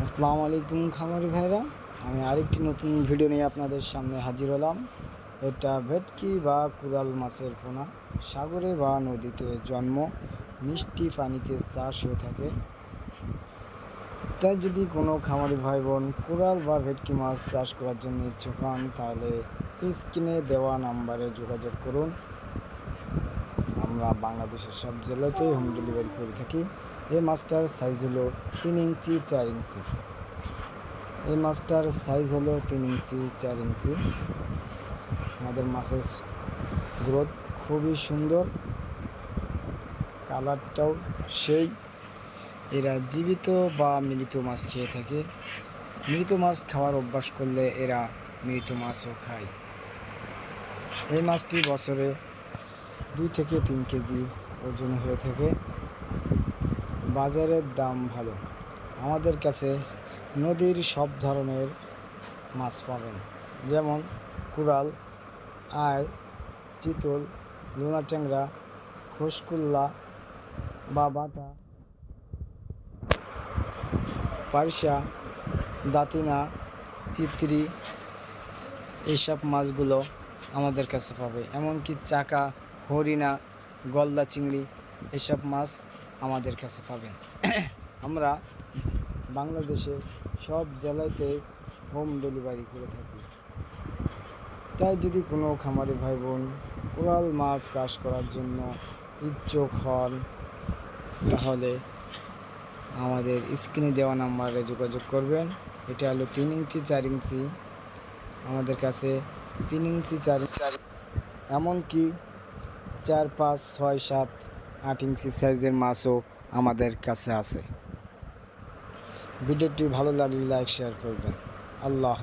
আসসালামু আলাইকুম খামারি ভাইরা, আমি আরেকটি নতুন ভিডিও নিয়ে আপনাদের সামনে হাজির হলাম। এটা ভেটকি বা কুরাল মাছের পোনা। সাগরে বা নদীতে জন্ম, মিষ্টি পানিতে চাষ হয়ে থাকে। তাই যদি কোনো খামারি ভাই বোন কুরাল বা ভেটকি মাছ চাষ করার জন্য ইচ্ছুক হন, তাহলে স্ক্রিনে দেওয়া নাম্বারে যোগাযোগ করুন। আমরা বাংলাদেশের সব জেলাতে হোম ডেলিভারি করে থাকি। এই মাছটার সাইজ হলো 3 ইঞ্চি 4 ইঞ্চি। এই মাছটার সাইজ হলো 3 ইঞ্চি 4 ইঞ্চি। আমাদের মাছের গ্রোথ খুবই সুন্দর, কালারটাও সেই। এরা জীবিত বা মৃত মাছ খেয়ে থাকে। মৃত মাছ খাওয়ার অভ্যাস করলে এরা মৃত মাছও খায়। এই মাছটি বছরে 2 থেকে 3 কেজি ওজন হয়ে থাকে। বাজারের দাম ভালো। আমাদের কাছে নদীর সব ধরনের মাছ পাবেন, যেমন কুরাল, আয়, চিতল, লোনা ট্যাংরা, খোসকুল্লা বা বাটা, পারশা, দাতিনা, চিত্রি, এইসব মাছগুলো আমাদের কাছে পাবে। এমনকি চাকা, হরিণা, গলদা চিংড়ি, এসব মাছ আমাদের কাছে পাবেন। আমরা বাংলাদেশের সব জেলাতে হোম ডেলিভারি করে থাকি। তাই যদি কোনো খামারি ভাই বোন কোরাল মাছ চাষ করার জন্য ইচ্ছুক হন, তাহলে আমাদের স্ক্রিনে দেওয়া নাম্বারে যোগাযোগ করবেন। এটা হলো 3 ইঞ্চি 4 ইঞ্চি। আমাদের কাছে 3 ইঞ্চি 4 ইঞ্চি, এমনকি 4, 5, 6, 7, 8 ইঞ্চি সাইজের মাছও আমাদের কাছে আছে। ভিডিওটি ভালো লাগলে লাইক শেয়ার করবেন। আল্লাহ।